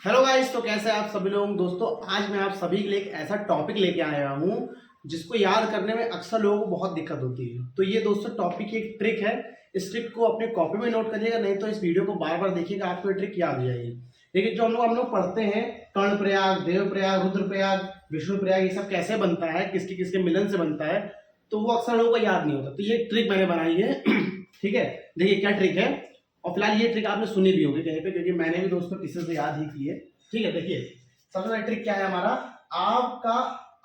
Hello guys, तो कैसे हैं आप सभी लोग। दोस्तों आज मैं आप सभी के लिए एक ऐसा टॉपिक लेके आया हूँ जिसको याद करने में अक्सर लोगों को बहुत दिक्कत होती है। तो ये दोस्तों टॉपिक की एक ट्रिक है। इस ट्रिक को अपने कॉपी में नोट करिएगा, नहीं तो इस वीडियो को बार बार देखिएगा, आपको ये ट्रिक याद हो जाएगी। लेकिन जो हम लोग पढ़ते हैं कर्ण प्रयाग, देव प्रयाग, रुद्र प्रयाग, विष्णु प्रयाग, ये सब कैसे बनता है, किसके किसके मिलन से बनता है, तो वो अक्सर लोगों को याद नहीं होता। तो ये ट्रिक मैंने बनाई है ठीक है, देखिए क्या ट्रिक है। और फिलहाल ये ट्रिक आपने सुनी भी होगी कहीं पे, क्योंकि मैंने भी दोस्तों किसी से याद ही की है। ठीक है, देखिए सबसे पहला ट्रिक क्या है हमारा, आपका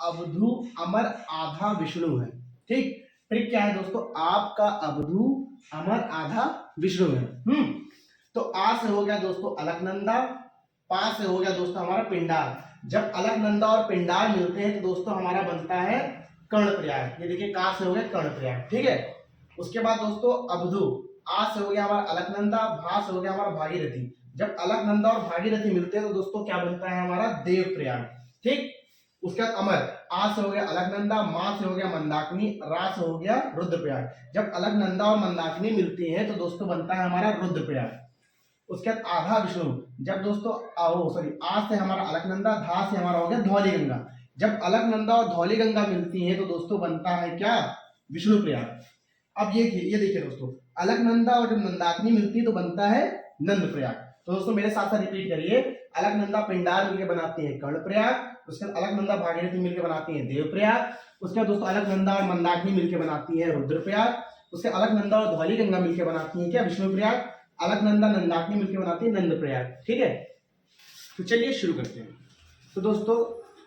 अवधू अमर आधा विष्णु है। ठीक, ट्रिक क्या है दोस्तों, आपका अवधू अमर आधा विष्णु है। तो आ से हो गया दोस्तों अलकनंदा, पा से हो गया दोस्तों हमारा पिंडार। जब अलकनंदा और पिंडार मिलते हैं तो दोस्तों हमारा बनता है कर्णप्रयाग। ये देखिए का से हो गया कर्णप्रयाग। ठीक है, उसके बाद दोस्तों अवधू, आ से हो गया हमारा अलकनंदा, भा से हो गया हमारा भागीरथी। जब अलकनंदा और भागीरथी मिलते हैं तो दोस्तों क्या बनता है हमारा देव प्रयाग। ठीक, उसके बाद अमर, आ से हो गया अलकनंदा, मा से हो गया मंदाकिनी, रा से हो गया रुद्रप्रयाग। जब अलकनंदा और मंदाकिनी मिलती है तो दोस्तों बनता है हमारा रुद्रप्रयाग। उसके बाद आधा विष्णु, जब दोस्तों आ से हमारा अलकनंदा, धा से हमारा हो गया धौली गंगा। जब अलकनंदा और धौली गंगा मिलती है तो दोस्तों बनता है क्या, विष्णु प्रयाग। अब ये देखिए दोस्तों, अलकनंदा और जब मंदाकिनी मिलती है तो बनता है नंद प्रयाग। तो दोस्तों मेरे साथ साथ रिपीट करिए, अलकनंदा पिंडार मिलकर बनाते हैं कर्ण प्रयाग, उसके बाद अलकनंदा भागीरथी मिलकर बनाती है देव प्रयाग, उसके बाद दोस्तों अलकनंदा और मंदाकिनी मिलकर बनाती है रुद्र प्रयाग, उसके अलकनंदा और धौली गंगा मिलकर बनाती है क्या, विष्णु प्रयाग, अलकनंदा नंदाकिनी मिलकर बनाती है नंद प्रयाग। ठीक है, तो चलिए शुरू करते हैं। तो दोस्तों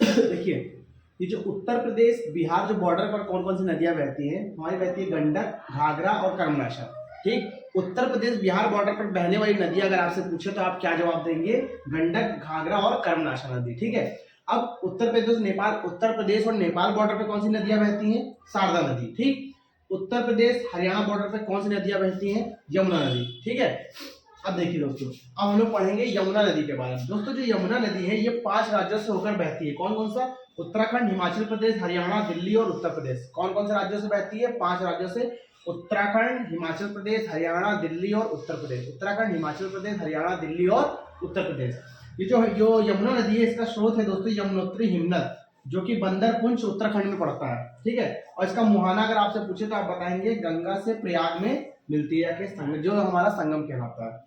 देखिए, ये जो उत्तर प्रदेश बिहार जो बॉर्डर पर कौन कौन सी नदियां बहती हैं, हमारी बहती है गंडक, घाघरा और कर्मनाशा। ठीक, उत्तर प्रदेश बिहार बॉर्डर पर बहने वाली नदी अगर आपसे पूछे तो आप क्या जवाब देंगे, गंडक, घाघरा और कर्मनाशा नदी। ठीक है, अब उत्तर प्रदेश और नेपाल बॉर्डर पर कौन सी नदियां बहती हैं, शारदा नदी। ठीक, उत्तर प्रदेश हरियाणा बॉर्डर पर कौन सी नदियां बहती हैं, यमुना नदी। ठीक है, अब देखिए दोस्तों, अब हम लोग पढ़ेंगे यमुना नदी के बारे में। दोस्तों जो यमुना नदी है ये 5 राज्यों से होकर बहती है। कौन कौन सा, उत्तराखंड, हिमाचल प्रदेश, हरियाणा, दिल्ली और उत्तर प्रदेश। कौन कौन से राज्यों से बहती है, 5 राज्यों से, उत्तराखंड, हिमाचल प्रदेश, हरियाणा, दिल्ली और उत्तर प्रदेश। उत्तराखंड, हिमाचल प्रदेश, हरियाणा, दिल्ली और उत्तर प्रदेश। ये जो यमुना नदी है इसका स्रोत है दोस्तों यमुनोत्री हिमनद, जो कि बंदरपुंछ उत्तराखंड में पड़ता है। ठीक है, और इसका मुहाना अगर आपसे पूछे तो आप बताएंगे गंगा से प्रयाग में मिलती है, कि जो हमारा संगम कहलाता है।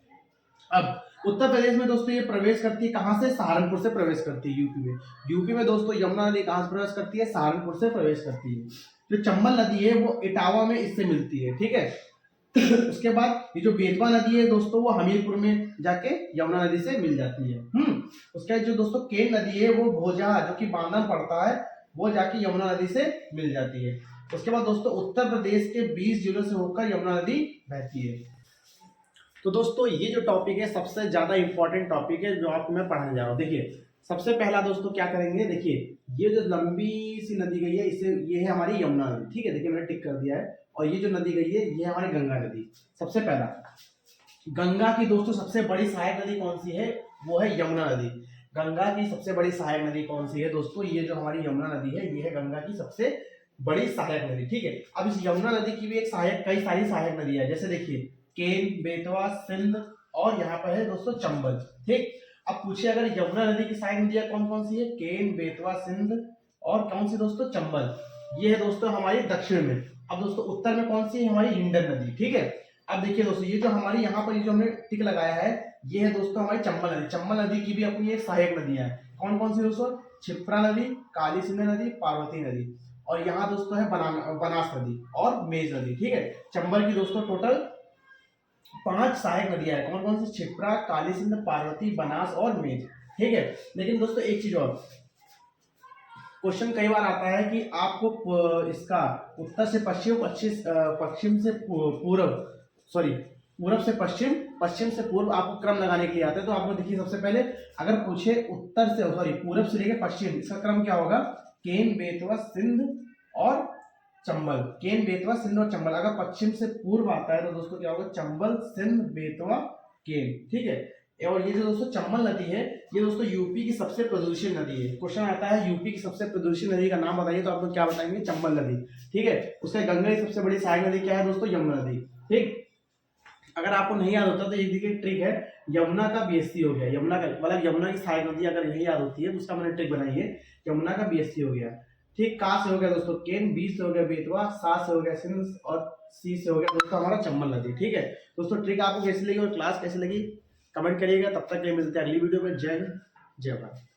अब उत्तर प्रदेश में दोस्तों ये प्रवेश करती है कहां से, सहारनपुर से प्रवेश करती है यूपी में। यूपी में दोस्तों यमुना नदी कहां से प्रवेश करती है, सहारनपुर से प्रवेश करती है। जो चंबल नदी है वो इटावा में इससे मिलती है। ठीक है उसके बाद ये जो बेतवा नदी है दोस्तों वो हमीरपुर में जाके यमुना नदी से मिल जाती है। उसके बाद जो दोस्तों केन नदी है वो भोजहा जो कि बांधन पड़ता है वो जाके यमुना नदी से मिल जाती है। उसके बाद दोस्तों उत्तर प्रदेश के 20 जिलों से होकर यमुना नदी बहती है। तो दोस्तों ये जो टॉपिक है सबसे ज्यादा इंपॉर्टेंट टॉपिक है जो आपको मैं पढ़ाने जा रहा हूँ। देखिए सबसे पहला दोस्तों क्या करेंगे, देखिए ये जो लंबी सी नदी गई है इसे, ये है हमारी यमुना नदी। ठीक है, देखिए मैंने टिक कर दिया है। और ये जो नदी गई है ये हमारी गंगा नदी। सबसे पहला, गंगा की दोस्तों सबसे बड़ी सहायक नदी कौन सी है, वो है यमुना नदी। गंगा की सबसे बड़ी सहायक नदी कौन सी है दोस्तों, ये जो हमारी यमुना नदी है ये है गंगा की सबसे बड़ी सहायक नदी। ठीक है, अब इस यमुना नदी की भी एक सहायक, कई सारी सहायक नदी है, जैसे देखिए केन, बेतवा, सिंध और यहाँ पर है दोस्तों चंबल। ठीक, अब पूछिए अगर यमुना नदी की सहायक नदियां कौन कौन सी है, केन, बेतवा, सिंध और कौन सी दोस्तों, चंबल। ये है दोस्तों हमारी दक्षिण में। अब दोस्तों उत्तर में कौन सी है, हमारी हिंडन नदी। ठीक है, अब देखिए दोस्तों ये जो हमारी यहाँ पर जो हमने टिक लगाया है ये है दोस्तों हमारी चंबल नदी। चंबल नदी की भी अपनी एक सहायक नदियां है। कौन कौन सी दोस्तों, क्षिप्रा नदी, काली सिंध नदी, पार्वती नदी और यहाँ दोस्तों है बनास नदी और मेज नदी। ठीक है, चंबल की दोस्तों टोटल 5 सहायक नदियां हैं। कौन कौन सी, क्षिप्रा, काली सिंध, पार्वती, बनास और मेज। ठीक है, लेकिन दोस्तों एक चीज और, क्वेश्चन कई बार आता है कि आपको इसका उत्तर से पश्चिम, पश्चिम से पूर्व, पूरब से पश्चिम, पश्चिम से पूर्व आपको क्रम लगाने के लिए आता है। तो आपको देखिए सबसे पहले अगर पूछे पूरब से लेकर पश्चिम, इसका क्रम क्या होगा, केन, बेतवा, सिंध और चंबल। केन, बेतवा, सिंध और चंबल। अगर पश्चिम से पूर्व आता है तो दोस्तों क्या होगा, चंबल, सिंध, बेतवा, केन। ठीक है, और ये जो दोस्तों चंबल नदी है ये दोस्तों यूपी की सबसे प्रदूषित नदी है। क्वेश्चन आता है यूपी की सबसे प्रदूषित नदी का नाम बताइए, तो आप लोग क्या बताएंगे, चंबल नदी। ठीक है, उसके गंगा की सबसे बड़ी सहायक नदी क्या है दोस्तों, यमुना नदी। ठीक, अगर आपको नहीं याद होता तो ये देखिए ट्रिक है, यमुना का बीएससी हो गया, यमुना का मतलब यमुना की सहायक नदी अगर नहीं याद होती है तो उसका मैंने ट्रिक बनाई है, यमुना का बीएससी हो गया। ठीक, का से हो गया दोस्तों केन, बी से हो गया बेतवा, सा से हो गया सिंध और सी से हो गया दोस्तों हमारा चंबल नदी। ठीक है दोस्तों, ट्रिक आपको कैसी लगी और क्लास कैसी लगी कमेंट करिएगा। तब तक के लिए मिलते हैं अगली वीडियो में। जय हिंद, जय भारत।